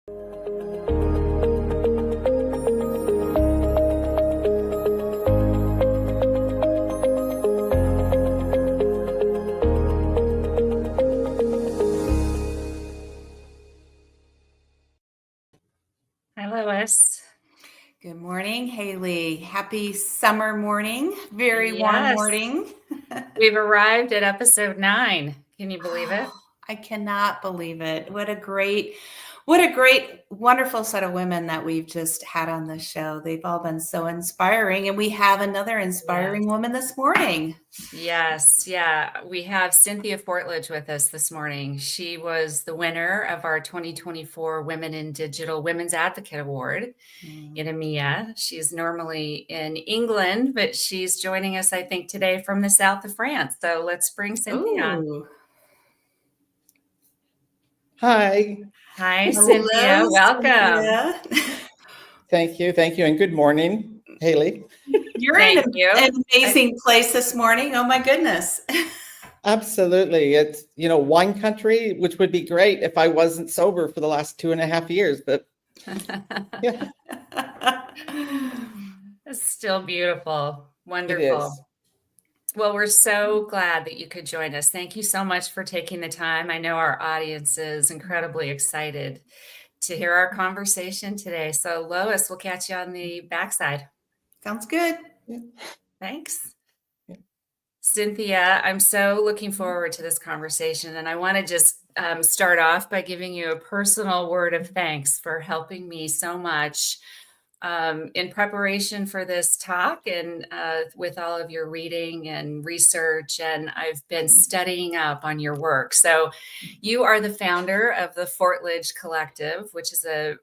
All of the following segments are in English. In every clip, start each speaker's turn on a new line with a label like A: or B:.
A: Hi, Lois.
B: Good morning, Haley. Happy summer morning. Very warm morning.
A: We've arrived at episode 9. Can you believe it?
B: I cannot believe it. What a great, wonderful set of women that we've just had on the show. They've all been so inspiring, and we have another inspiring woman this morning.
A: Yes, yeah. We have Cynthia Fortlage with us this morning. She was the winner of our 2024 Women in Digital Women's Advocate Award in EMEA. She's normally in England, but she's joining us, I think, today from the south of France. So let's bring Cynthia on.
C: Hi.
A: Hi, Cynthia. Welcome.
B: Cynthia.
C: Thank you. And good morning, Haley.
B: You're in an amazing place this morning. Oh my goodness.
C: Absolutely. It's, wine country, which would be great if I wasn't sober for the last 2.5 years, but yeah.
A: It's still beautiful. Wonderful.
C: It is.
A: Well, we're so glad that you could join us. Thank you so much for taking the time. I know our audience is incredibly excited to hear our conversation today. So Lois, we'll catch you on the backside.
B: Sounds good.
C: Yeah.
A: Thanks.
C: Yeah.
A: Cynthia, I'm so looking forward to this conversation. And I want to just start off by giving you a personal word of thanks for helping me so much in preparation for this talk and with all of your reading and research. And I've been studying up on your work. So you are the founder of the FORTLAGE Collective, which is an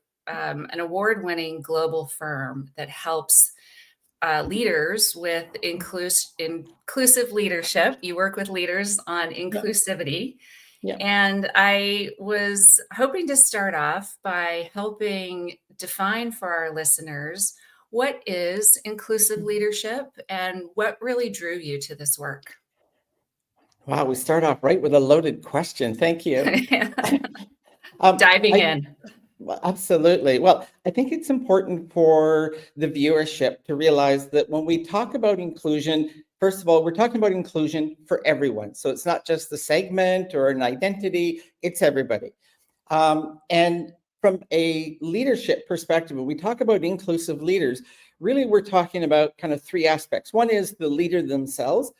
A: award-winning global firm that helps leaders with inclusive leadership. You work with leaders on inclusivity.
C: Yeah.
A: And I was hoping to start off by helping define for our listeners, what is inclusive leadership and what really drew you to this work?
C: Wow, we start off right with a loaded question. Thank you.
A: Diving in.
C: Well, absolutely. Well, I think it's important for the viewership to realize that when we talk about inclusion, first of all, we're talking about inclusion for everyone. So it's not just the segment or an identity, it's everybody. And from a leadership perspective, when we talk about inclusive leaders, really we're talking about kind of 3 aspects. One is the leader themselves.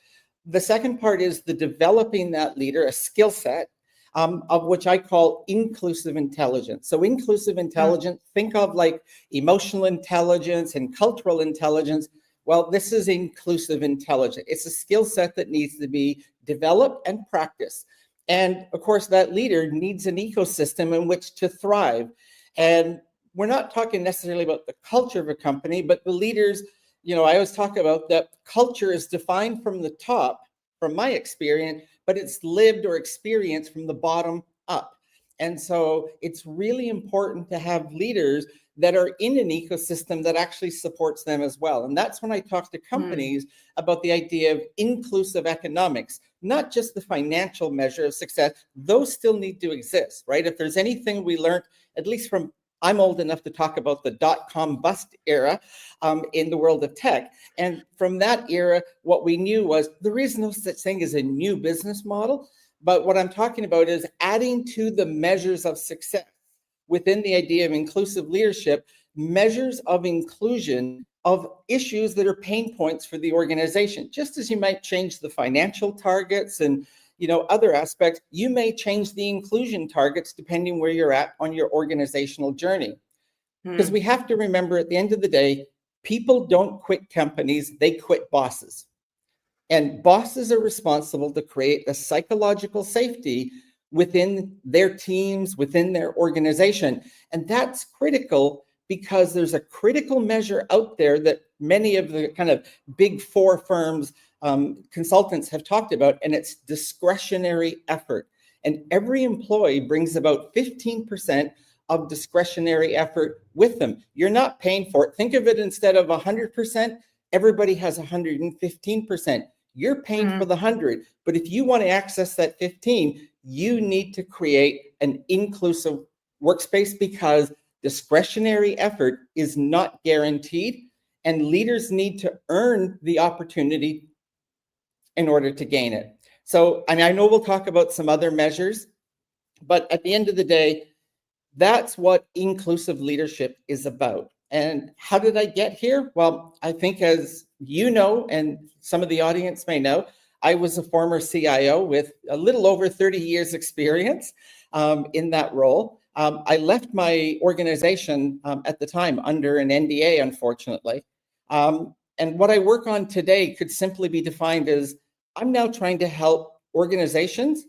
C: The second part is the developing that leader, a skill set, of which I call inclusive intelligence. So inclusive intelligence, think of like emotional intelligence and cultural intelligence. Well, this is inclusive intelligence. It's a skill set that needs to be developed and practiced. And of course, that leader needs an ecosystem in which to thrive. And we're not talking necessarily about the culture of a company, but the leaders, I always talk about that culture is defined from the top, from my experience, but it's lived or experienced from the bottom up. And so it's really important to have leaders that are in an ecosystem that actually supports them as well. And that's when I talk to companies about the idea of inclusive economics, not just the financial measure of success. Those still need to exist, right? If there's anything we learned, at least from, I'm old enough to talk about the dot-com bust era in the world of tech. And from that era, what we knew was there is no such thing as a new business model. But what I'm talking about is adding to the measures of success within the idea of inclusive leadership, measures of inclusion of issues that are pain points for the organization. Just as you might change the financial targets and other aspects, you may change the inclusion targets depending where you're at on your organizational journey. Because we have to remember at the end of the day, people don't quit companies, they quit bosses. And bosses are responsible to create a psychological safety within their teams, within their organization. And that's critical because there's a critical measure out there that many of the kind of big 4 firms, consultants have talked about, and it's discretionary effort. And every employee brings about 15% of discretionary effort with them. You're not paying for it. Think of it, instead of 100%, everybody has 115%. You're paying for the 100, but if you want to access that 15, you need to create an inclusive workspace because discretionary effort is not guaranteed, and leaders need to earn the opportunity in order to gain it. So, and I know we'll talk about some other measures, but at the end of the day, that's what inclusive leadership is about. And how did I get here? Well, I think, as you know, and some of the audience may know, I was a former CIO with a little over 30 years experience in that role. I left my organization at the time under an NDA, unfortunately. And what I work on today could simply be defined as I'm now trying to help organizations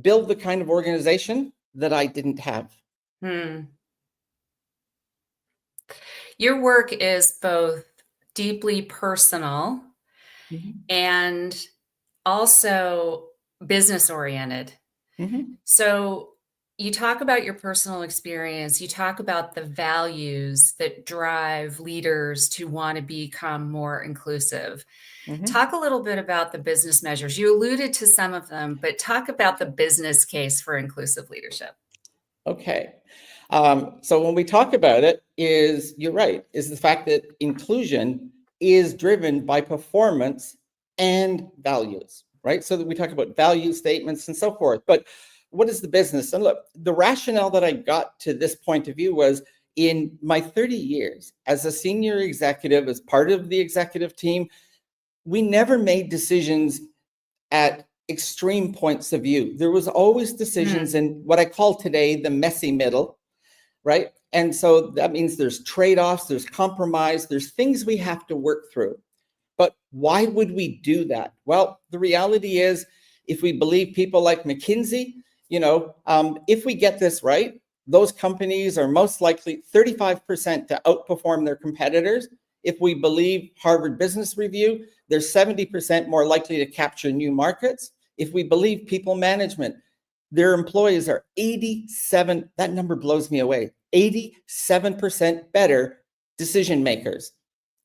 C: build the kind of organization that I didn't have.
A: Your work is both deeply personal and also business oriented. So you talk about your personal experience, you talk about the values that drive leaders to want to become more inclusive. Talk a little bit about the business measures. You alluded to some of them, but talk about the business case for inclusive leadership.
C: Okay. So when we talk about it, you're right, is the fact that inclusion is driven by performance and values, right? So that we talk about value statements and so forth. But what is the business? And look, the rationale that I got to this point of view was in my 30 years as a senior executive, as part of the executive team, we never made decisions at extreme points of view. There was always decisions in what I call today the messy middle, right? And so that means there's trade-offs, there's compromise, there's things we have to work through. But why would we do that? Well, the reality is, if we believe people like McKinsey, if we get this right, those companies are most likely 35% to outperform their competitors. If we believe Harvard Business Review, they're 70% more likely to capture new markets. If we believe people management, their employees are 87, that number blows me away, 87% better decision makers.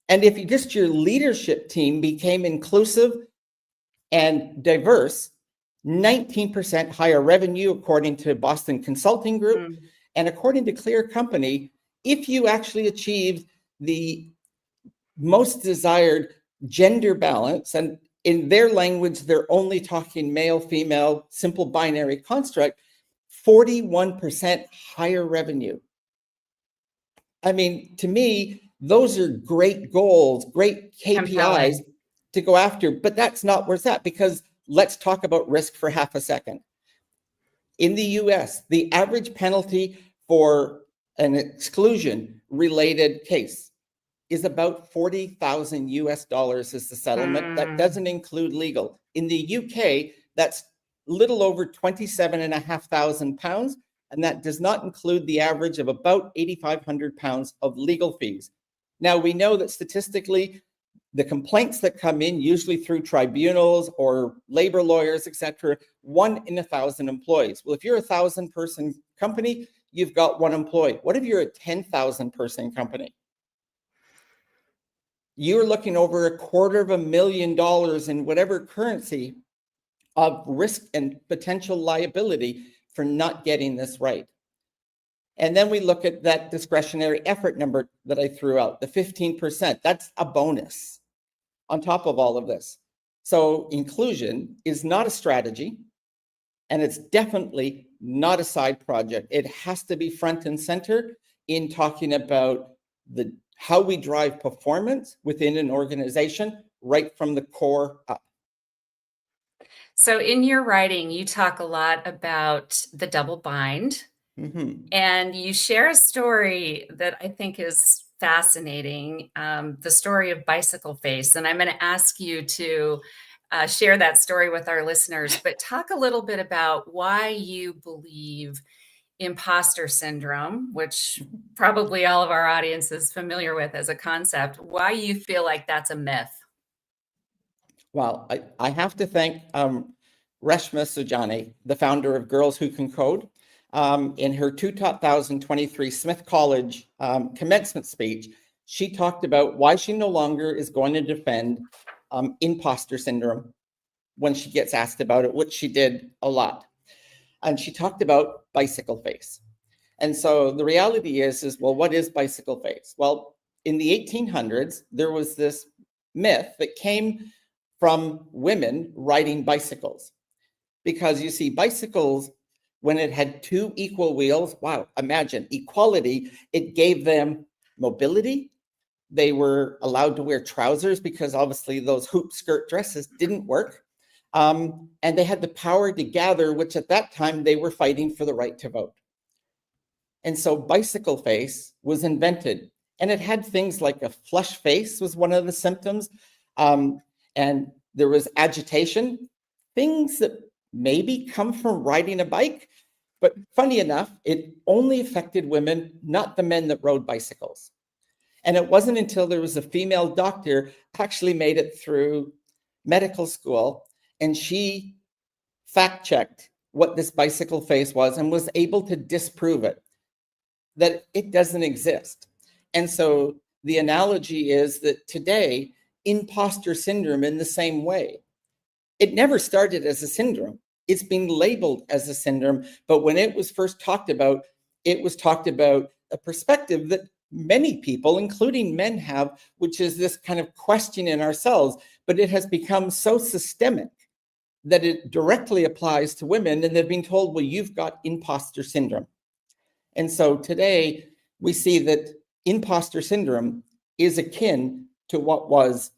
C: And if your leadership team became inclusive and diverse, 19% higher revenue, according to Boston Consulting Group. And according to Clear Company, if you actually achieved the most desired gender balance, and in their language, they're only talking male, female, simple binary construct, 41% higher revenue. I mean, to me, those are great goals, great KPIs to go after, but that's not where it's at, because let's talk about risk for half a second. In the US, the average penalty for an exclusion related case is about $40,000 is the settlement. That doesn't include legal. In the UK, that's little over £27,500, and that does not include the average of about £8,500 of legal fees. Now, we know that statistically, the complaints that come in, usually through tribunals or labor lawyers, etc., 1 in 1,000 employees. Well, if you're a 1,000-person company, you've got 1 employee. What if you're a 10,000-person company? You're looking over $250,000 in whatever currency of risk and potential liability for not getting this right. And then we look at that discretionary effort number that I threw out, the 15%. That's a bonus on top of all of this. So inclusion is not a strategy, and it's definitely not a side project. It has to be front and center in talking about how we drive performance within an organization right from the core up.
A: So in your writing, you talk a lot about the double bind, and you share a story that I think is fascinating, the story of Bicycle Face. And I'm going to ask you to share that story with our listeners, but talk a little bit about why you believe imposter syndrome, which probably all of our audience is familiar with as a concept, why you feel like that's a myth.
C: Well, I have to thank Reshma Sujani, the founder of Girls Who Can Code. In her 2023 Smith College commencement speech, she talked about why she no longer is going to defend imposter syndrome when she gets asked about it, which she did a lot. And she talked about Bicycle Face. And so the reality is, well, what is bicycle face? Well, in the 1800s, there was this myth that came from women riding bicycles. Because you see, bicycles, when it had two equal wheels, wow, imagine equality, it gave them mobility. They were allowed to wear trousers because obviously those hoop skirt dresses didn't work. And they had the power to gather, which at that time they were fighting for the right to vote. And so bicycle face was invented, and it had things like a flush face was one of the symptoms. And there was agitation, things that maybe come from riding a bike. But funny enough, it only affected women, not the men that rode bicycles. And it wasn't until there was a female doctor actually made it through medical school, and she fact-checked what this bicycle face was and was able to disprove it, that it doesn't exist. And so the analogy is that today, imposter syndrome in the same way. It never started as a syndrome. It's been labeled as a syndrome, but when it was first talked about, it was talked about a perspective that many people, including men, have, which is this kind of question in ourselves, but it has become so systemic that it directly applies to women, and they've been told, well, you've got imposter syndrome. And so today we see that imposter syndrome is akin to what was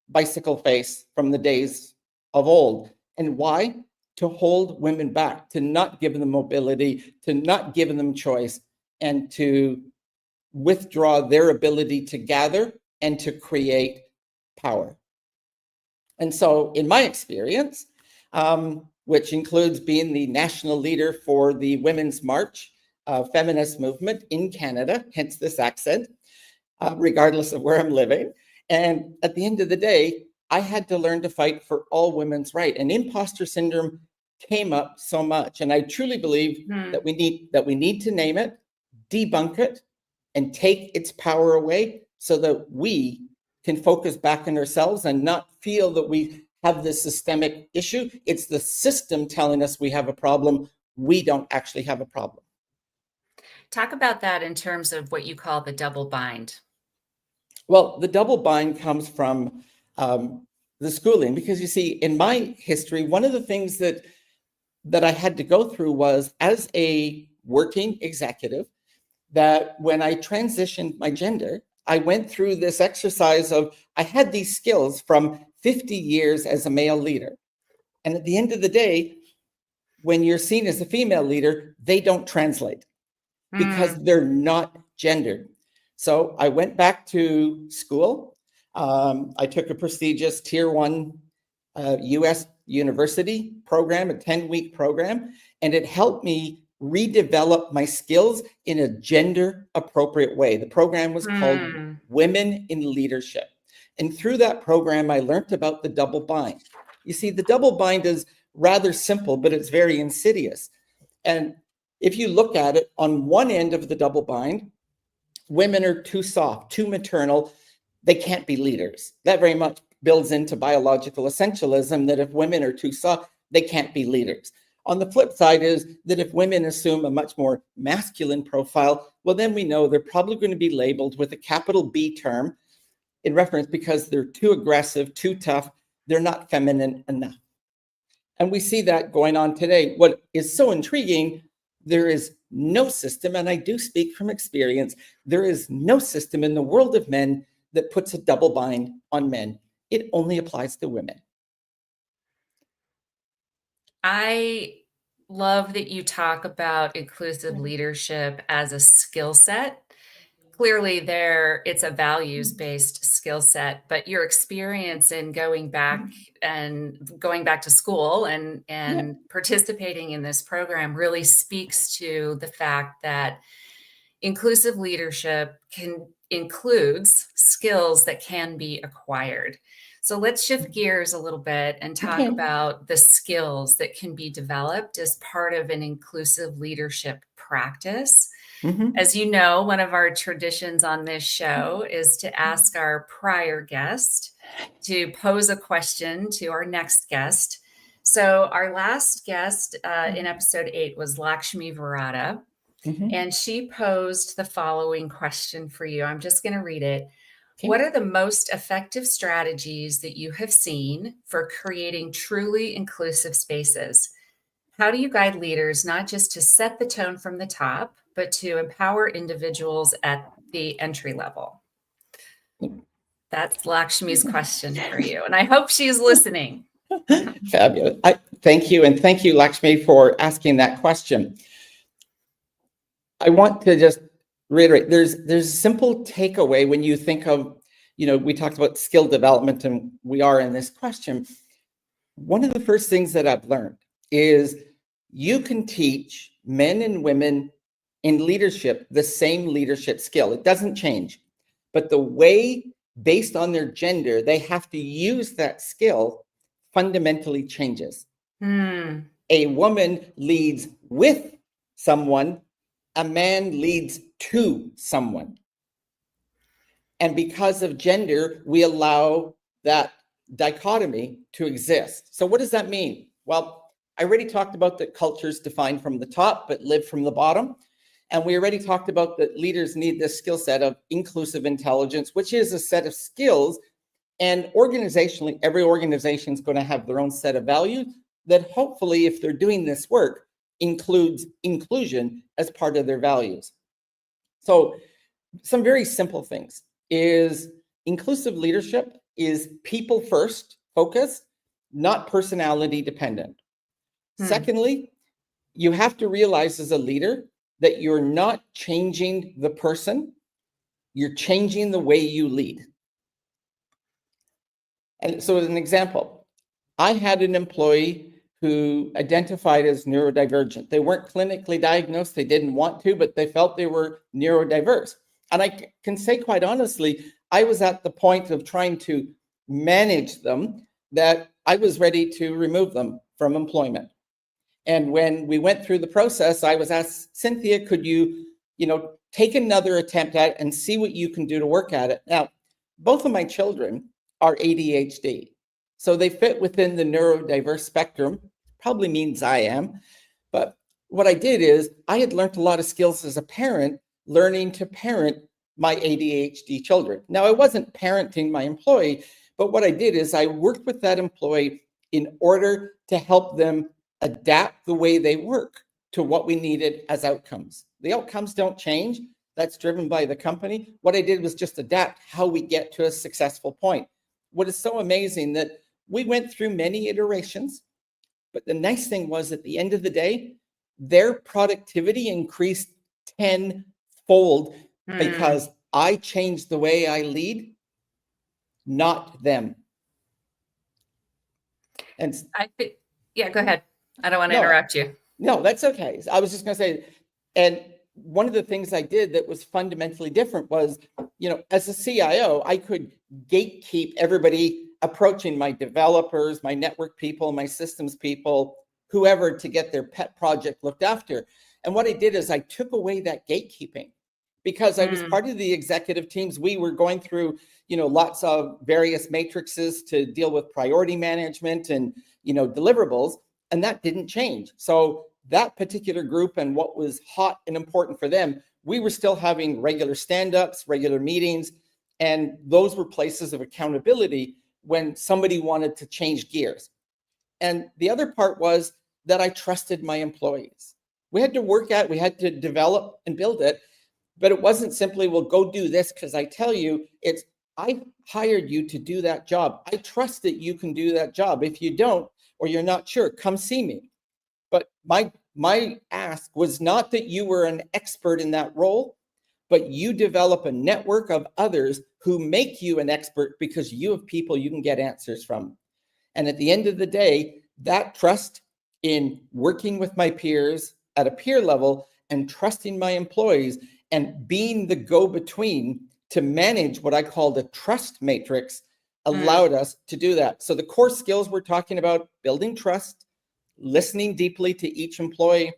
C: bicycle face from the days of old. And why? To hold women back, to not give them mobility, to not give them choice, and to withdraw their ability to gather and to create power. And so in my experience, which includes being the national leader for the Women's March feminist movement in Canada, hence this accent, regardless of where I'm living. And at the end of the day, I had to learn to fight for all women's rights. And imposter syndrome came up so much. And I truly believe that we need to name it, debunk it, and take its power away so that we can focus back on ourselves and not feel that we have this systemic issue. It's the system telling us we have a problem. We don't actually have a problem.
A: Talk about that in terms of what you call the double bind.
C: Well, the double bind comes from the schooling, because you see, in my history, one of the things that I had to go through was, as a working executive, that when I transitioned my gender, I went through this exercise of, I had these skills from 50 years as a male leader. And at the end of the day, when you're seen as a female leader, they don't translate because they're not gendered. So I went back to school. I took a prestigious Tier 1 US university program, a 10-week program, and it helped me redevelop my skills in a gender appropriate way. The program was called Women in Leadership. And through that program, I learned about the double bind. You see, the double bind is rather simple, but it's very insidious. And if you look at it, on one end of the double bind, women are too soft, too maternal. They can't be leaders. That very much builds into biological essentialism, that if women are too soft, they can't be leaders. On the flip side is that if women assume a much more masculine profile, well, then we know they're probably going to be labeled with a capital B term in reference because they're too aggressive, too tough. They're not feminine enough. And we see that going on today. What is so intriguing, there is no system, and I do speak from experience, there is no system in the world of men that puts a double bind on men. It only applies to women.
A: I love that you talk about inclusive leadership as a skill set. Clearly it's a values-based skill set, but your experience in going back to school and participating in this program really speaks to the fact that inclusive leadership includes skills that can be acquired. So let's shift gears a little bit and talk about the skills that can be developed as part of an inclusive leadership practice. As you know, one of our traditions on this show is to ask our prior guest to pose a question to our next guest. So our last guest in episode 8 was Lakshmi Virata.
C: Mhm.
A: And she posed the following question for you. I'm just going to read it.
C: Okay.
A: What are the most effective strategies that you have seen for creating truly inclusive spaces? How do you guide leaders not just to set the tone from the top, but to empower individuals at the entry level? That's Lakshmi's question for you. And I hope she's listening.
C: Fabulous. Thank you. And thank you, Lakshmi, for asking that question. I want to just reiterate, there's a simple takeaway when you think of, we talked about skill development and we are in this question. One of the first things that I've learned is you can teach men and women in leadership the same leadership skill. It doesn't change, but the way based on their gender, they have to use that skill fundamentally changes. A woman leads with someone, a man leads to someone. And because of gender, we allow that dichotomy to exist. So what does that mean? Well, I already talked about that culture's defined from the top, but live from the bottom. And we already talked about that leaders need this skill set of inclusive intelligence, which is a set of skills. And organizationally, every organization is going to have their own set of values that hopefully, if they're doing this work, includes inclusion as part of their values. So some very simple things is inclusive leadership is people first focused, not personality dependent. Secondly, you have to realize as a leader that you're not changing the person, you're changing the way you lead. And so as an example, I had an employee who identified as neurodivergent. They weren't clinically diagnosed, they didn't want to, but they felt they were neurodiverse. And I can say quite honestly, I was at the point of trying to manage them that I was ready to remove them from employment. And when we went through the process, I was asked, Cynthia, could you, take another attempt at it and see what you can do to work at it? Now, both of my children are ADHD. So they fit within the neurodiverse spectrum, probably means I am. But what I did is I had learned a lot of skills as a parent, learning to parent my ADHD children. Now, I wasn't parenting my employee, but what I did is I worked with that employee in order to help them adapt the way they work to what we needed as outcomes. The outcomes don't change. That's driven by the company. What I did was just adapt how we get to a successful point. What is so amazing that we went through many iterations, but the nice thing was at the end of the day, their productivity increased tenfold because I changed the way I lead, not them. And
A: yeah, go ahead. I don't want to interrupt you.
C: No, that's okay. I was just going to say, and one of the things I did that was fundamentally different was, as a CIO, I could gatekeep everybody approaching my developers, my network people, my systems people, whoever, to get their pet project looked after. And what I did is I took away that gatekeeping because I was part of the executive teams. We were going through, lots of various matrices to deal with priority management and, deliverables, and that didn't change. So that particular group and what was hot and important for them, we were still having regular stand-ups, regular meetings, and those were places of accountability when somebody wanted to change gears. And the other part was that I trusted my employees. We had to develop and build it, but it wasn't simply, well, go do this because I tell you. It's, I hired you to do that job. I trust that you can do that job. If you don't, or you're not sure, come see me. But my ask was not that you were an expert in that role, but you develop a network of others who make you an expert because you have people you can get answers from. And at the end of the day, that trust in working with my peers at a peer level and trusting my employees and being the go-between to manage what I call the trust matrix allowed us to do that. So the core skills we're talking about: building trust, listening deeply to each employee,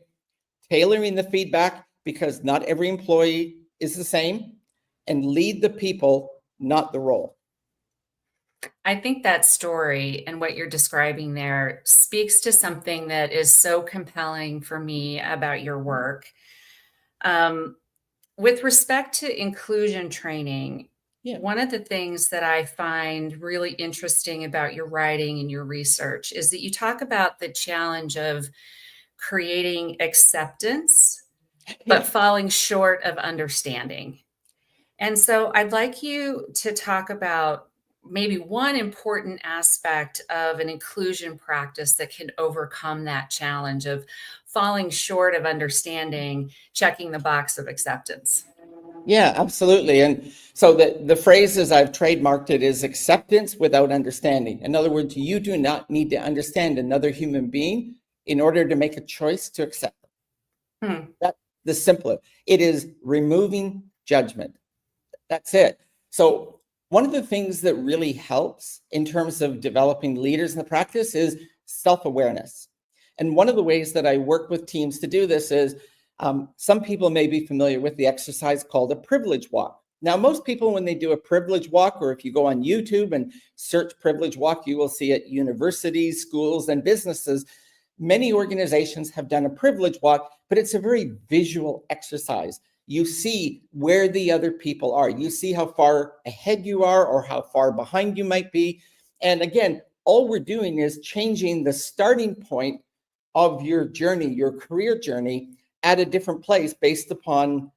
C: tailoring the feedback because not every employee is the same, and lead the people, not the role.
A: I think that story and what you're describing there speaks to something that is so compelling for me about your work. With respect to inclusion training,
C: Yeah.
A: one of the things that I find really interesting about your writing and your research is that you talk about the challenge of creating acceptance, but falling short of understanding. And so I'd like you to talk about maybe one important aspect of an inclusion practice that can overcome that challenge of falling short of understanding, checking the box of acceptance.
C: Yeah, absolutely. And so the phrases I've trademarked it is acceptance without understanding. In other words, you do not need to understand another human being in order to make a choice to accept them.
A: Hmm.
C: That's the simplest. It is removing judgment. That's it. So one of the things that really helps in terms of developing leaders in the practice is self-awareness. And one of the ways that I work with teams to do this is some people may be familiar with the exercise called a privilege walk. Now, most people, when they do a privilege walk, or if you go on YouTube and search privilege walk, you will see at universities, schools, and businesses, many organizations have done a privilege walk, but it's a very visual exercise. You see where the other people are. You see how far ahead you are or how far behind you might be. And again, all we're doing is changing the starting point of your journey, your career journey, at a different place based upon,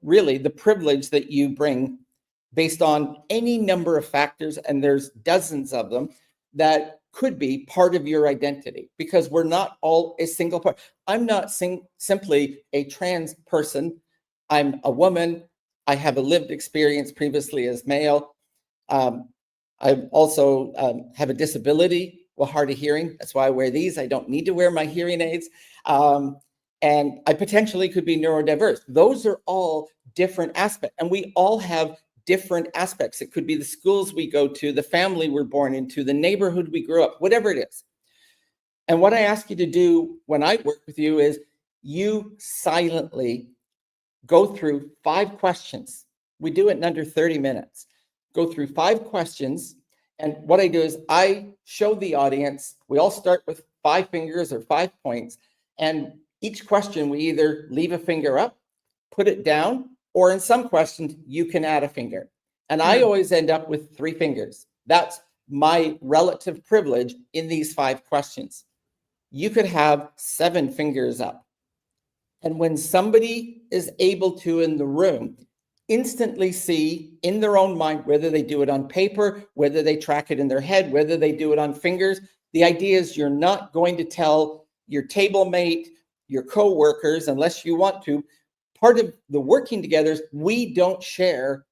C: really the privilege that you bring based on any number of factors. And there's dozens of them that could be part of your identity, because we're not all a single part. I'm not simply a trans person. I'm a woman. I have a lived experience previously as male. I also have a disability, hard of hearing. That's why I wear these. I don't need to wear my hearing aids. And I potentially could be neurodiverse. Those are all different aspects. And we all have different aspects. It could be the schools we go to, the family we're born into, the neighborhood we grew up, whatever it is. And what I ask you to do when I work with you is you silently go through 5 questions. We do it in under 30 minutes. Go through 5 questions. And what I do is I show the audience, we all start with 5 fingers or 5 points. And each question, we either leave a finger up, put it down, or in some questions, you can add a finger. And I always end up with 3 fingers. That's my relative privilege in these 5 questions. You could have 7 fingers up. And when somebody is able to, in the room, instantly see in their own mind, whether they do it on paper, whether they track it in their head, whether they do it on fingers, the idea is you're not going to tell your table mate, your co-workers, unless you want to. Part of the working together is we don't share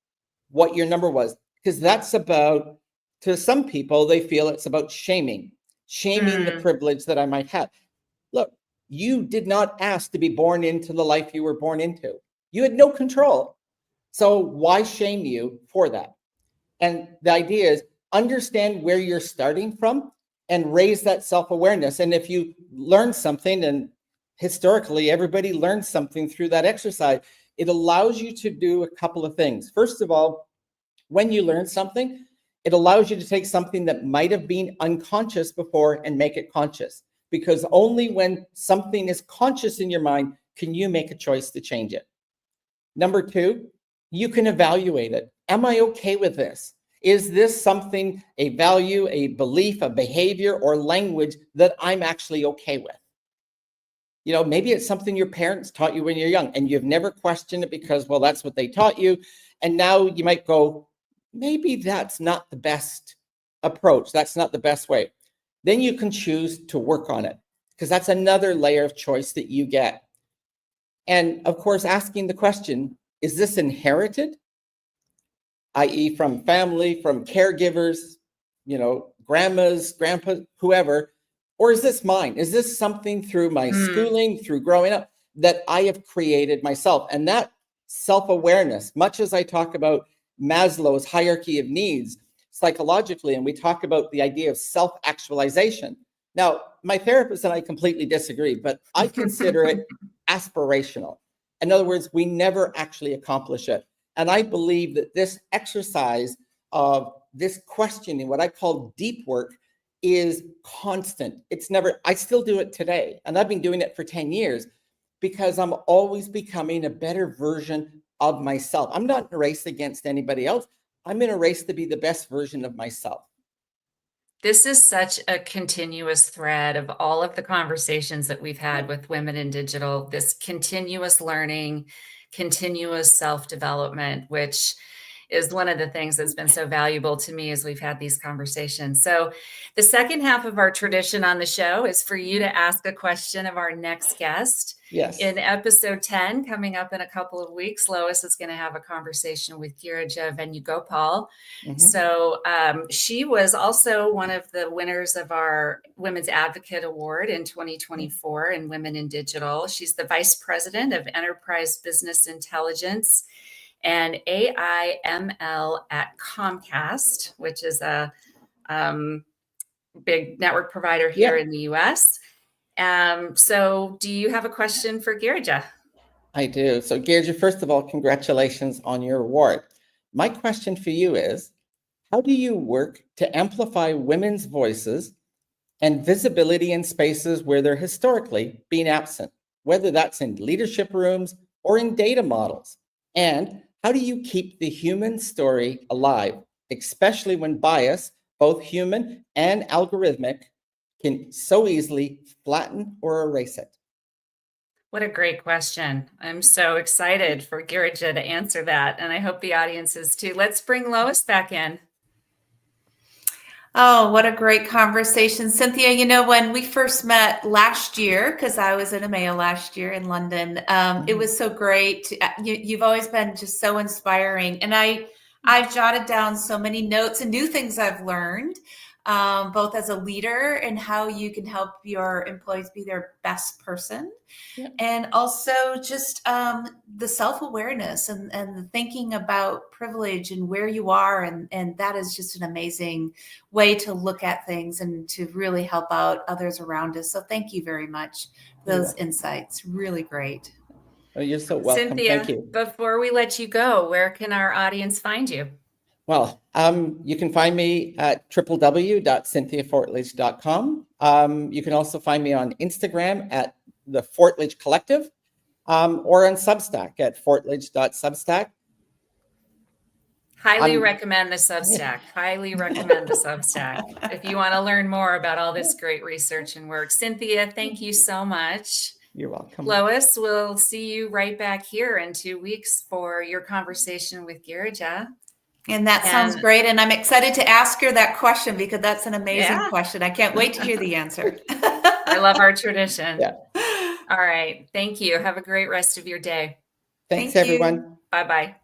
C: what your number was, because that's about, to some people, they feel it's about shaming the privilege that I might have. Look, you did not ask to be born into the life you were born into. You had no control. So why shame you for that? And the idea is understand where you're starting from and raise that self-awareness. And if you learn something, and historically everybody learns something through that exercise, it allows you to do a couple of things. First of all, when you learn something, it allows you to take something that might have been unconscious before and make it conscious. Because only when something is conscious in your mind can you make a choice to change it. Number 2, you can evaluate it. Am I okay with this? Is this something, a value, a belief, a behavior, or language that I'm actually okay with? Maybe it's something your parents taught you when you're young and you've never questioned it because, well, that's what they taught you. And now you might go, maybe that's not the best approach. That's not the best way. Then you can choose to work on it, because that's another layer of choice that you get. And of course, asking the question, is this inherited? I.e. from family, from caregivers, grandmas, grandpas, whoever, or is this mine? Is this something through my schooling, through growing up, that I have created myself? And that self-awareness, much as I talk about Maslow's hierarchy of needs psychologically, and we talk about the idea of self-actualization. Now, my therapist and I completely disagree, but I consider it aspirational. In other words, we never actually accomplish it. And I believe that this exercise of this questioning, what I call deep work, is constant. It's never, I still do it today. And I've been doing it for 10 years because I'm always becoming a better version of myself. I'm not in a race against anybody else. I'm in a race to be the best version of myself.
A: This is such a continuous thread of all of the conversations that we've had with women in digital, this continuous learning, continuous self-development, which is one of the things that's been so valuable to me as we've had these conversations. So the second half of our tradition on the show is for you to ask a question of our next guest.
C: Yes.
A: In episode 10, coming up in a couple of weeks, Lois is going to have a conversation with Girija Venugopal. So she was also one of the winners of our Women's Advocate Award in 2024 in Women in Digital. She's the Vice President of Enterprise Business Intelligence and AI/ML at Comcast, which is a big network provider here in the US. So do you have a question for Girija?
C: I do. So Girija, first of all, congratulations on your award. My question for you is, how do you work to amplify women's voices and visibility in spaces where they're historically been absent, whether that's in leadership rooms or in data models? And how do you keep the human story alive, especially when bias, both human and algorithmic, can so easily flatten or erase it?
A: What a great question. I'm so excited for Girija to answer that, and I hope the audience is too. Let's bring Lois back in.
B: Oh, what a great conversation. Cynthia, you know, when we first met last year, because I was in EMEA last year in London, it was so great. You've always been just so inspiring. And I've jotted down so many notes and new things I've learned, both as a leader and how you can help your employees be their best person. Yeah. And also just the self-awareness and the thinking about privilege and where you are. And that is just an amazing way to look at things and to really help out others around us. So thank you very much for those insights. Really great.
C: Oh, you're so welcome.
A: Cynthia,
C: thank you.
A: Before we let you go, where can our audience find you?
C: Well, you can find me at www.cynthiafortlage.com. You can also find me on Instagram at the FORTLAGE Collective, or on Substack at fortlage.substack.
A: Highly recommend the Substack. Highly recommend the Substack if you want to learn more about all this great research and work. Cynthia, thank you so much.
C: You're welcome.
A: Lois, we'll see you right back here in 2 weeks for your conversation with Girija.
B: And that sounds great. And I'm excited to ask her that question because that's an amazing question. I can't wait to hear the answer.
A: I love our tradition.
C: Yeah.
A: All right. Thank you. Have a great rest of your day.
C: Thanks, everyone.
A: Bye-bye.